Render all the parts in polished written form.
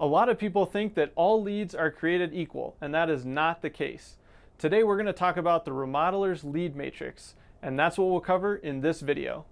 A lot of people think that all leads are created equal, and that is not the case. Today we're going to talk about the Remodeler's lead matrix, and that's what we'll cover in this video.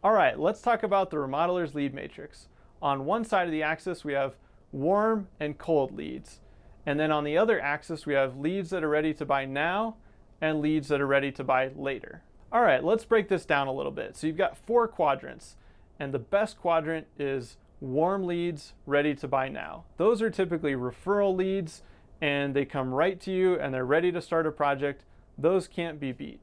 All right, let's talk about the Remodeler's lead matrix. On one side of the axis we have warm and cold leads, and then on the other axis we have leads that are ready to buy now and leads that are ready to buy later. All right, let's break this down a little bit. So you've got 4 quadrants, and the best quadrant is warm leads ready to buy now. Those are typically referral leads, and they come right to you and they're ready to start a project. Those can't be beat.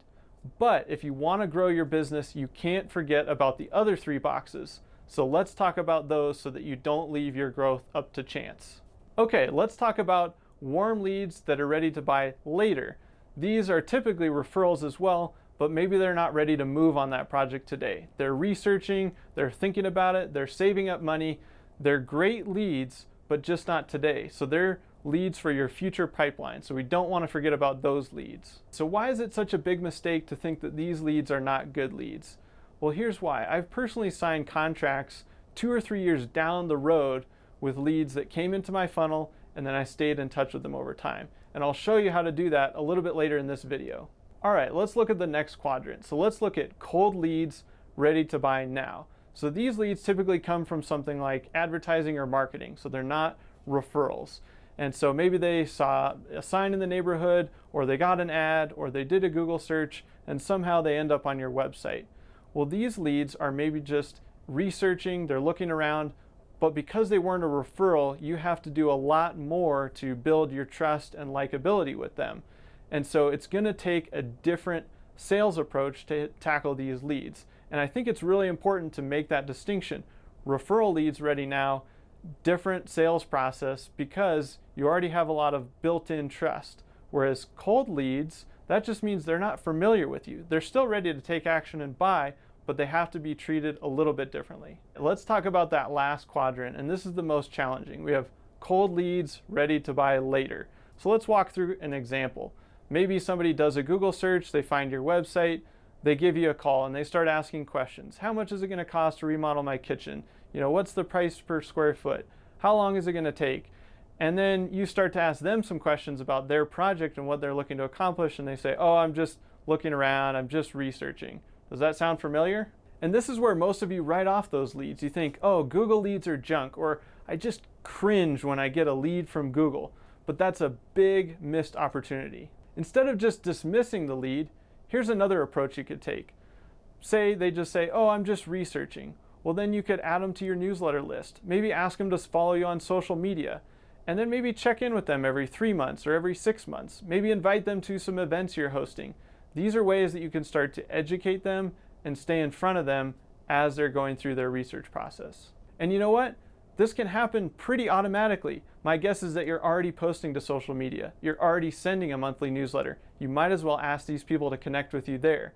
But if you want to grow your business, you can't forget about the other 3 boxes. So let's talk about those so that you don't leave your growth up to chance. Okay, let's talk about warm leads that are ready to buy later. These are typically referrals as well, but maybe they're not ready to move on that project today. They're researching, they're thinking about it, they're saving up money. They're great leads, but just not today. So they're leads for your future pipeline. So we don't want to forget about those leads. So why is it such a big mistake to think that these leads are not good leads? Well, here's why. I've personally signed contracts 2 or 3 years down the road with leads that came into my funnel, and then I stayed in touch with them over time. And I'll show you how to do that a little bit later in this video. All right, let's look at the next quadrant. So let's look at cold leads ready to buy now. So these leads typically come from something like advertising or marketing, so they're not referrals. And so maybe they saw a sign in the neighborhood, or they got an ad, or they did a Google search, and somehow they end up on your website. Well, these leads are maybe just researching, they're looking around, but because they weren't a referral, you have to do a lot more to build your trust and likability with them. And so it's going to take a different sales approach to tackle these leads. And I think it's really important to make that distinction. Referral leads ready now, different sales process, because you already have a lot of built-in trust. Whereas cold leads, that just means they're not familiar with you. They're still ready to take action and buy, but they have to be treated a little bit differently. Let's talk about that last quadrant, and this is the most challenging. We have cold leads ready to buy later. So let's walk through an example. Maybe somebody does a Google search, they find your website, they give you a call and they start asking questions. How much is it going to cost to remodel my kitchen? What's the price per square foot? How long is it going to take? And then you start to ask them some questions about their project and what they're looking to accomplish, and they say, oh, I'm just looking around, I'm just researching. Does that sound familiar? And this is where most of you write off those leads. You think, oh, Google leads are junk, or I just cringe when I get a lead from Google. But that's a big missed opportunity. Instead of just dismissing the lead, here's another approach you could take. Say they just say, oh, I'm just researching. Well, then you could add them to your newsletter list. Maybe ask them to follow you on social media. And then maybe check in with them every 3 months or every 6 months. Maybe invite them to some events you're hosting. These are ways that you can start to educate them and stay in front of them as they're going through their research process. And you know what? This can happen pretty automatically. My guess is that you're already posting to social media. You're already sending a monthly newsletter. You might as well ask these people to connect with you there.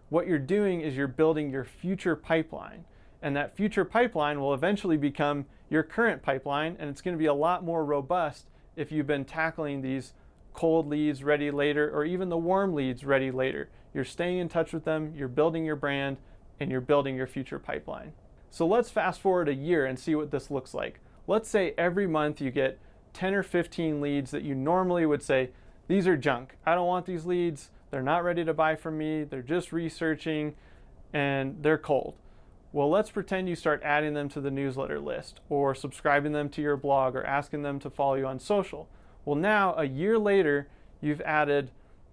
What you're doing is you're building your future pipeline. And that future pipeline will eventually become your current pipeline, and it's going to be a lot more robust if you've been tackling these cold leads ready later, or even the warm leads ready later. You're staying in touch with them, you're building your brand, and you're building your future pipeline. So let's fast forward a year and see what this looks like. Let's say every month you get 10 or 15 leads that you normally would say, these are junk. I don't want these leads. They're not ready to buy from me. They're just researching and they're cold. Well, let's pretend you start adding them to the newsletter list, or subscribing them to your blog, or asking them to follow you on social. Well, now a year later, you've added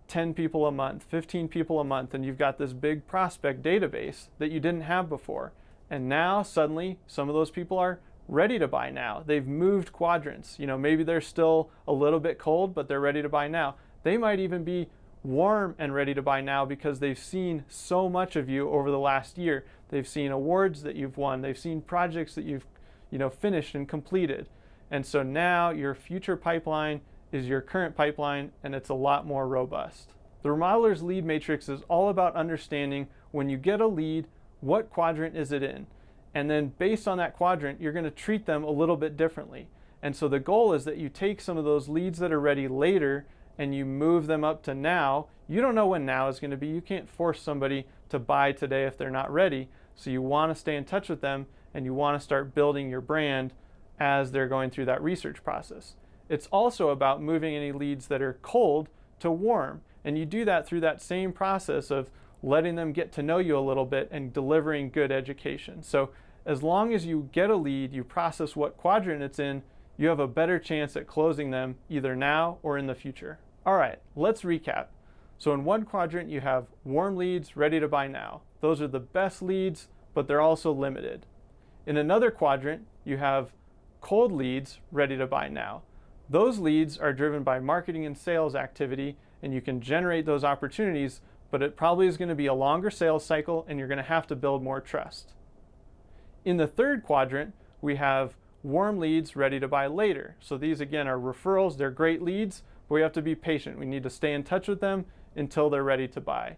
10 people a month, 15 people a month, and you've got this big prospect database that you didn't have before. And now suddenly some of those people are ready to buy now. They've moved quadrants. Maybe they're still a little bit cold, but they're ready to buy now. They might even be warm and ready to buy now because they've seen so much of you over the last year. They've seen awards that you've won. They've seen projects that you've finished and completed. And so now your future pipeline is your current pipeline, and it's a lot more robust. The Remodeler's lead matrix is all about understanding when you get a lead, what quadrant is it in? And then based on that quadrant, you're going to treat them a little bit differently. And so the goal is that you take some of those leads that are ready later and you move them up to now, you don't know when now is going to be. You can't force somebody to buy today if they're not ready. So you want to stay in touch with them, and you want to start building your brand as they're going through that research process. It's also about moving any leads that are cold to warm. And you do that through that same process of letting them get to know you a little bit and delivering good education. So as long as you get a lead, you process what quadrant it's in, you have a better chance at closing them either now or in the future. All right, let's recap. So in one quadrant, you have warm leads ready to buy now. Those are the best leads, but they're also limited. In another quadrant, you have cold leads ready to buy now. Those leads are driven by marketing and sales activity, and you can generate those opportunities, but it probably is going to be a longer sales cycle, and you're going to have to build more trust. In the third quadrant, we have warm leads ready to buy later. So these again are referrals. They're great leads, but we have to be patient. We need to stay in touch with them until they're ready to buy.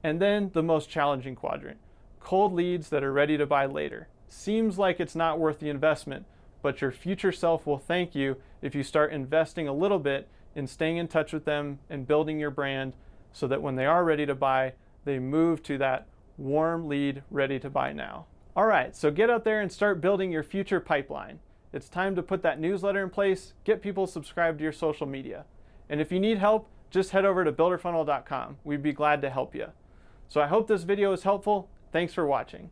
And then the most challenging quadrant, cold leads that are ready to buy later. Seems like it's not worth the investment, but your future self will thank you if you start investing a little bit in staying in touch with them and building your brand so that when they are ready to buy, they move to that warm lead ready to buy now. All right, so get out there and start building your future pipeline. It's time to put that newsletter in place, get people subscribed to your social media. And if you need help, just head over to builderfunnel.com. We'd be glad to help you. So I hope this video is helpful. Thanks for watching.